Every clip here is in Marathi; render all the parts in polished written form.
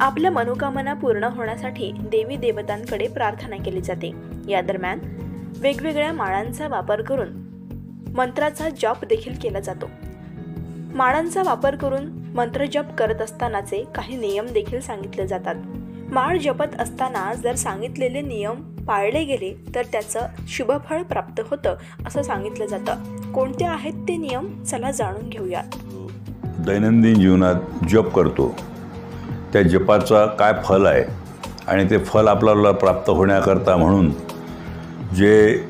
आपल्या मनोकामना पूर्ण होण्यासाठी देवी देवतांकडे प्रार्थना केली जाते। या दरम्यान वेगवेगळ्या माळांचा वापर करून मंत्राचा जप देखील केला जातो। माळांचा वापर करून मंत्र जप करत असतानाचे काही नियम देखील सांगितले जातात। माळ जपत असताना जर सांगितलेले नियम पाळले गेले तर त्याचं शुभफळ प्राप्त होतं असं सांगितलं जातं। कोणते आहेत ते नियम, चला जाणून घेऊया। दैनंदिन जीवनात जप करतो त्या जपाचा काय फल आहे आणि ते फल आपल्याला प्राप्त होण्याकरता म्हणून जे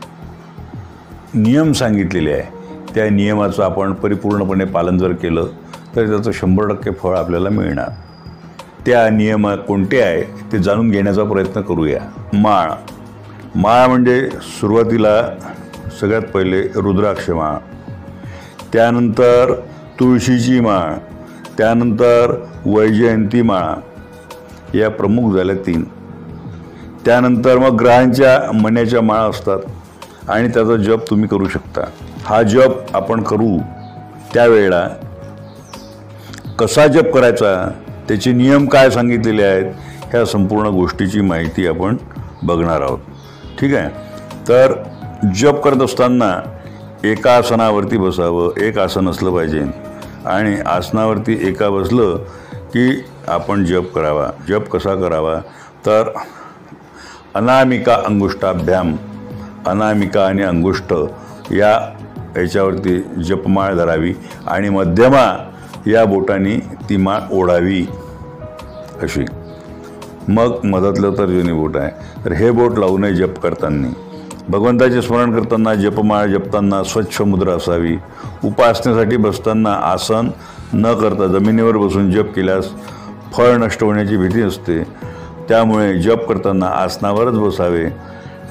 नियम सांगितलेले आहे त्या नियमाचं आपण परिपूर्णपणे पालन जर केलं तर त्याचं 100% फळ आपल्याला मिळणार। त्या नियम कोणते आहे ते जाणून घेण्याचा प्रयत्न करूया। माळ म्हणजे सुरुवातीला सगळ्यात पहिले रुद्राक्ष माळ, त्यानंतर तुळशीची माळ, त्यानंतर वैजयंती माळ, या प्रमुख झाल्या 3। त्यानंतर मग ग्रहांच्या मण्याच्या माळा असतात आणि त्याचा जप तुम्ही करू शकता। हा जप आपण करू त्यावेळेला कसा जप करायचा, त्याचे नियम काय सांगितलेले आहेत, ह्या संपूर्ण गोष्टीची माहिती आपण बघणार आहोत। ठीक आहे, तर जप करत असताना एका आसनावरती बसावं, एक आसन असलं पाहिजे आणि आसनावरती एका बसलं की आपण जप करावा। जप कसा करावा तर अनामिका अंगुष्ठाभ्याम, अनामिका आणि अंगुष्ठ याच्यावरती जपमाळ धरावी आणि मध्यमा या बोटांनी ती माळ ओढावी अशी। मग मधातलं तर्जनी बोट आहे तर हे बोट लावू नये जप करताना। भगवंताचे स्मरण करताना जपमाळ जपताना स्वच्छ मुद्रा असावी। उपासनेसाठी बसताना आसन न करता जमिनीवर बसून जप केल्यास फळ नष्ट होण्याची भीती असते, त्यामुळे जप करताना आसनावरच बसावे।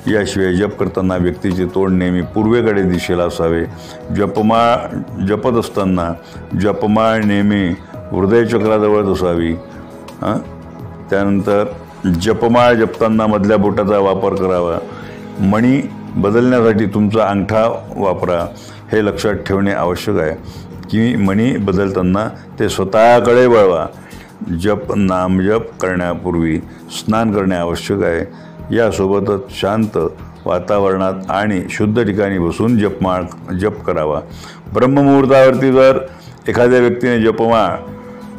याशिवाय जप करताना व्यक्तीचे तोंड नेहमी पूर्वेकडे दिशेला असावे। जपमाळ जपत असताना जपमाळ नेहमी हृदयचक्राजवळच असावी। त्यानंतर जपमाळ जपताना मधल्या बोटाचा वापर करावा। मणी बदलण्यासाठी तुमचा अंगठा वापरा, हे लक्षात ठेवणे आवश्यक आहे की मणी बदलताना ते स्वतःकडे वळवा। नामजप करण्यापूर्वी स्नान करणे आवश्यक आहे। यासोबतच शांत वातावरणात आणि शुद्ध ठिकाणी बसून जप करावा। ब्रह्ममुहूर्तावरती जर एखाद्या व्यक्तीने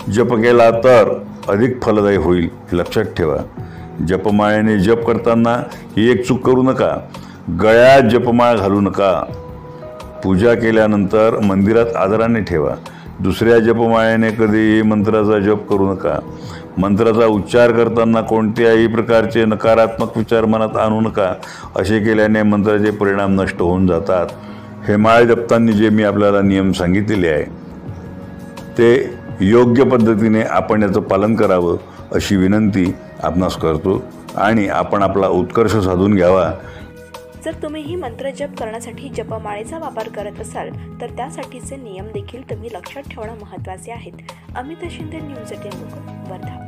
जप केला तर अधिक फलदायी होईल, हे लक्षात ठेवा। जपमाळेने जप करताना ही एक चूक करू नका, गळ्यात जपमाळ घालू नका। पूजा केल्यानंतर मंदिरात आदराने ठेवा। दुसऱ्या जपमाळेने कधीही मंत्राचा जप करू नका। मंत्राचा उच्चार करताना कोणत्याही प्रकारचे नकारात्मक विचार मनात आणू नका, असे केल्याने मंत्राचे परिणाम नष्ट होऊन जातात। हे माळ जपताना जे मी आपल्याला नियम सांगितलेले आहे ते योग्य पद्धतीने आपण याचं पालन करावं अशी विनंती आपणास करतो आणि आपण आपला उत्कर्ष साधून घ्यावा। जर तुम्हीही मंत्र जप करण्यासाठी जपमाळेचा वापर करत असाल तर त्यासाठीचे नियम देखील तुम्ही लक्षात ठेवणं महत्त्वाचे आहेत। अमित शिंदे, न्यूज 18 वर्धा।